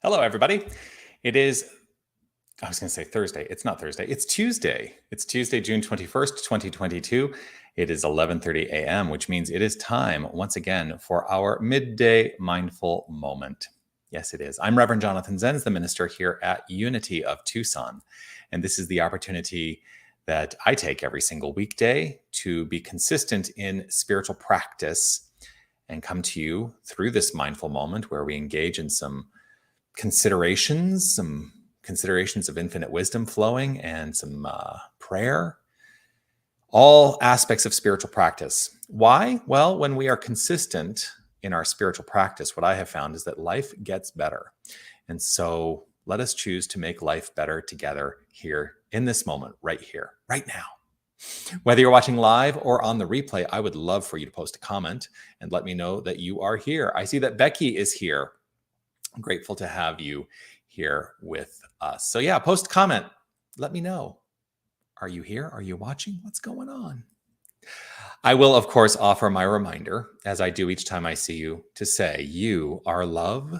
Hello, everybody. It is, I was going to say Thursday. It's not Thursday. It's Tuesday. It's Tuesday, June 21st, 2022. It is 11:30 a.m., which means it is time once again for our Midday Mindful Moment. Yes, it is. I'm Reverend Jonathan Zenz, the minister here at Unity of Tucson. And this is the opportunity that I take every single weekday to be consistent in spiritual practice and come to you through this mindful moment where we engage in some considerations of infinite wisdom flowing and some prayer, all aspects of spiritual practice. Why? Well, when we are consistent in our spiritual practice, what I have found is that life gets better. And so let us choose to make life better together here in this moment, right here, right now. Whether you're watching live or on the replay, I would love for you to post a comment and let me know that you are here. I see that Becky is here. I'm grateful to have you here with us. So yeah, post a comment. Let me know. Are you here? Are you watching? What's going on? I will, of course, offer my reminder, as I do each time I see you, to say, you are love,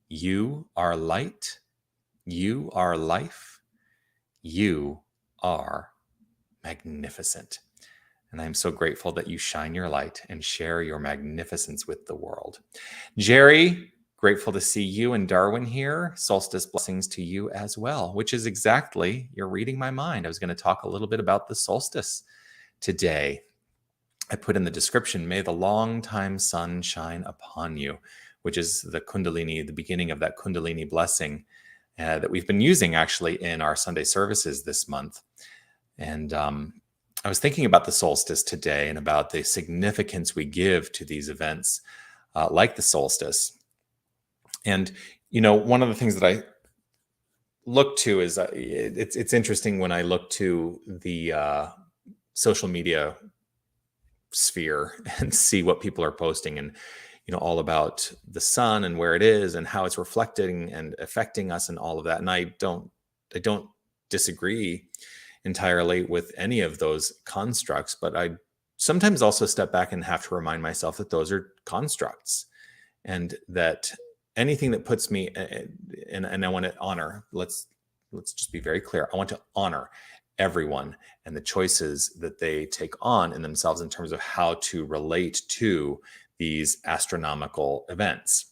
you are light, you are life, you are magnificent. And I'm so grateful that you shine your light and share your magnificence with the world. Jerry, grateful to see you and Darwin here. Solstice blessings to you as well, which is exactly, you're reading my mind. I was going to talk a little bit about the solstice today. I put in the description, may the long time sun shine upon you, which is the Kundalini, the beginning of that Kundalini blessing that we've been using actually in our Sunday services this month. And I was thinking about the solstice today and about the significance we give to these events like the solstice. And, you know, one of the things that I look to is it's interesting when I look to the social media sphere and see what people are posting and, you know, all about the sun and where it is and how it's reflecting and affecting us and all of that. And I don't disagree entirely with any of those constructs, but I sometimes also step back and have to remind myself that those are constructs and that anything that puts me, and I want to honor, let's just be very clear. I want to honor everyone and the choices that they take on in themselves in terms of how to relate to these astronomical events.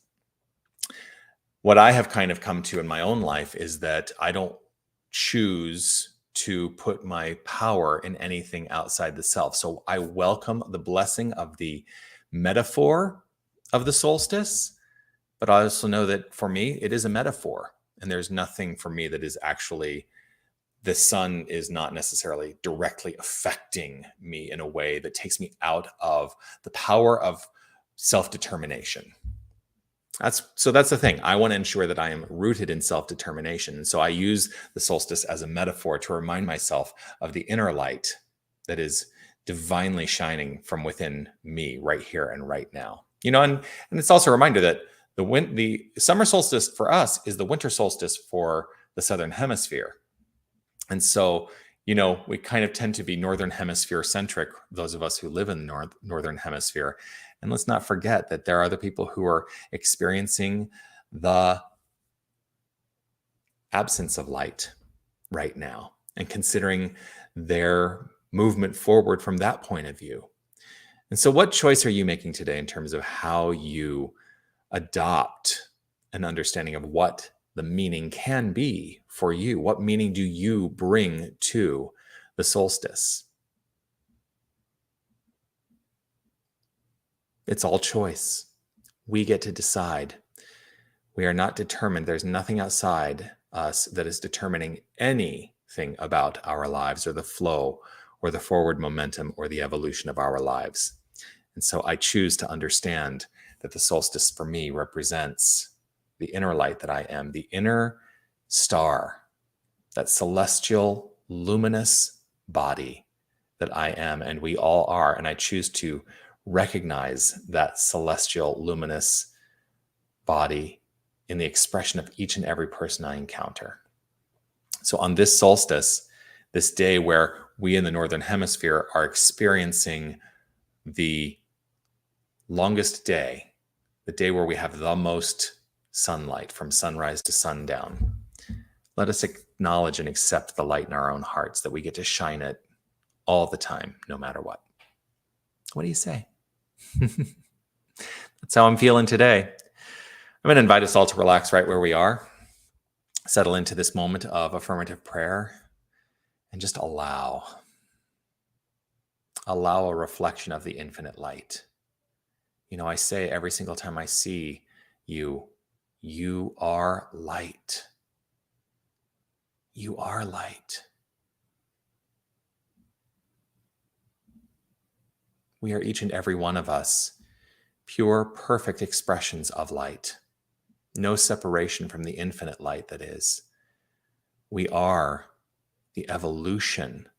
What I have kind of come to in my own life is that I don't choose to put my power in anything outside the self. So I welcome the blessing of the metaphor of the solstice, but I also know that for me, it is a metaphor. And there's nothing for me that is actually, the sun is not necessarily directly affecting me in a way that takes me out of the power of self-determination. That's the thing. I want to ensure that I am rooted in self-determination. And so I use the solstice as a metaphor to remind myself of the inner light that is divinely shining from within me right here and right now. You know, and it's also a reminder that the summer solstice for us is the winter solstice for the Southern Hemisphere. And so, you know, we kind of tend to be Northern Hemisphere centric, those of us who live in the Northern Hemisphere. And let's not forget that there are other people who are experiencing the absence of light right now and considering their movement forward from that point of view. And so what choice are you making today in terms of how you adopt an understanding of what the meaning can be for you? What meaning do you bring to the solstice? It's all choice. We get to decide. We are not determined. There's nothing outside us that is determining anything about our lives or the flow or the forward momentum or the evolution of our lives. And so I choose to understand that the solstice for me represents the inner light that I am, the inner star, that celestial, luminous body that I am, and we all are. And I choose to recognize that celestial, luminous body in the expression of each and every person I encounter. So on this solstice, this day where we in the Northern Hemisphere are experiencing the longest day, the day where we have the most sunlight from sunrise to sundown. Let us acknowledge and accept the light in our own hearts, that we get to shine it all the time, no matter what. What do you say? That's how I'm feeling today. I'm going to invite us all to relax right where we are, settle into this moment of affirmative prayer, and just allow a reflection of the infinite light. You know, I say every single time I see you, you are light. You are light. We are each and every one of us pure, perfect expressions of light. No separation from the infinite light that is. We are the evolution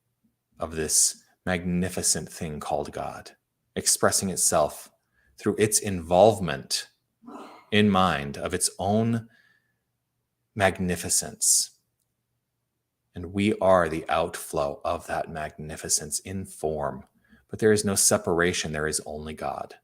of this magnificent thing called God, expressing itself through its involvement in mind of its own magnificence. And we are the outflow of that magnificence in form. But there is no separation, there is only God.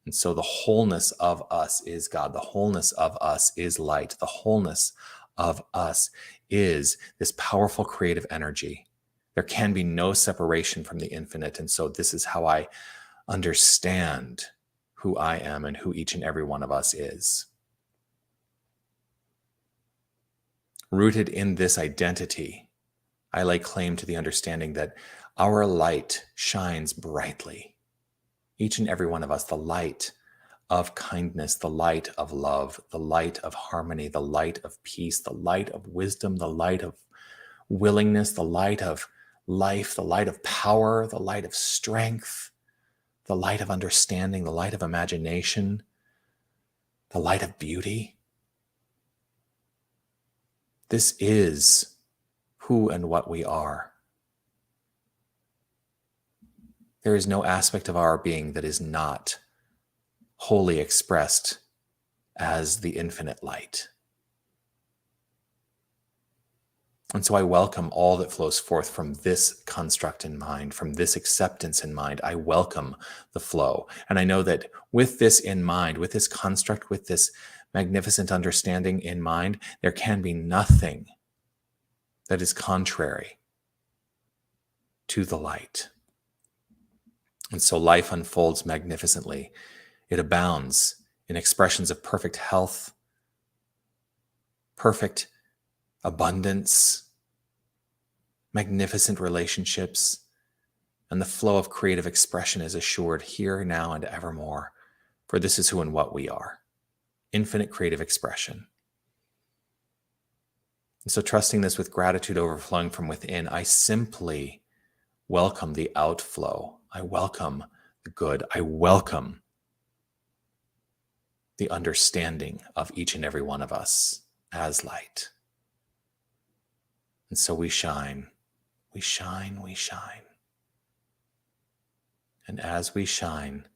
And so the wholeness of us is God. The wholeness of us is light. The wholeness of us is this powerful creative energy. There can be no separation from the infinite. And so this is how I understand who I am and who each and every one of us is. Rooted in this identity, I lay claim to the understanding that our light shines brightly. Each and every one of us, the light of kindness, the light of love, the light of harmony, the light of peace, the light of wisdom, the light of willingness, the light of life, the light of power, the light of strength, the light of understanding, the light of imagination, the light of beauty. This is who and what we are. There is no aspect of our being that is not wholly expressed as the infinite light. And so I welcome all that flows forth from this construct in mind, from this acceptance in mind. I welcome the flow. And I know that with this in mind, with this construct, with this magnificent understanding in mind, there can be nothing that is contrary to the light. And so life unfolds magnificently. It abounds in expressions of perfect health, perfect abundance, magnificent relationships, and the flow of creative expression is assured here, now, and evermore. For this is who and what we are. Infinite creative expression. And so trusting this with gratitude overflowing from within, I simply welcome the outflow. I welcome the good. I welcome the understanding of each and every one of us as light. And so we shine, we shine, we shine. And as we shine,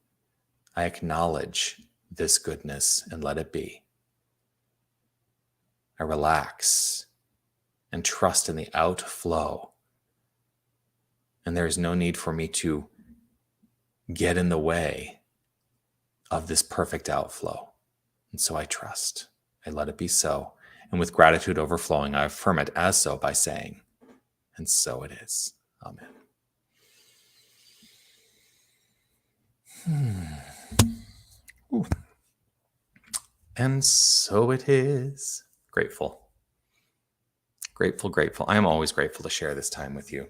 I acknowledge this goodness and let it be. I relax and trust in the outflow. And there is no need for me to get in the way of this perfect outflow. And so I trust. I let it be so. And with gratitude overflowing, I affirm it as so by saying, and so it is. Amen. Ooh. And so it is. Grateful. Grateful, grateful. I am always grateful to share this time with you.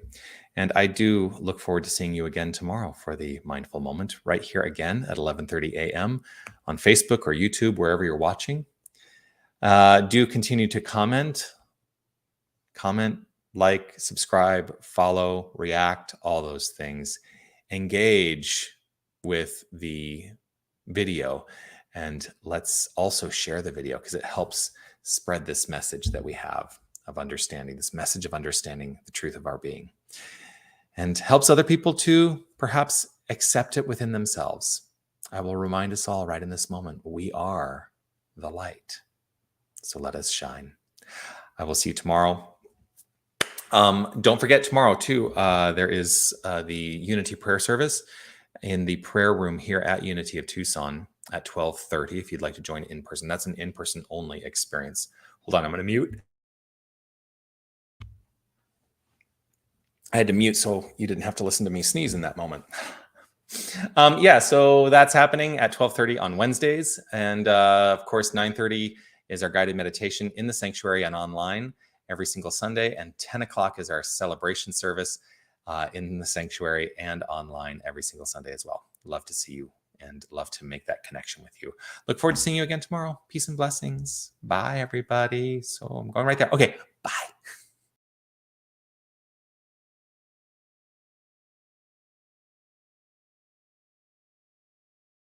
And I do look forward to seeing you again tomorrow for the Mindful Moment, right here again at 11:30 a.m. on Facebook or YouTube, wherever you're watching. Do continue to comment, like, subscribe, follow, react, all those things. Engage with the video, and let's also share the video because it helps spread this message that we have of understanding, this message of understanding the truth of our being, and helps other people to perhaps accept it within themselves. I will remind us all right in this moment, we are the light. So let us shine. I will see you tomorrow. Don't forget tomorrow too, there is the Unity prayer service in the prayer room here at Unity of Tucson. at 12:30 if you'd like to join in person. That's an in-person only experience. Hold on, I'm going to mute. I had to mute so you didn't have to listen to me sneeze in that moment. Yeah, so that's happening at 12:30 on Wednesdays. And of course, 9:30 is our guided meditation in the sanctuary and online every single Sunday. And 10 o'clock is our celebration service in the sanctuary and online every single Sunday as well. Love to see you and love to make that connection with you. Look forward to seeing you again tomorrow. Peace and blessings. Bye, everybody. So I'm going right there. Okay, bye.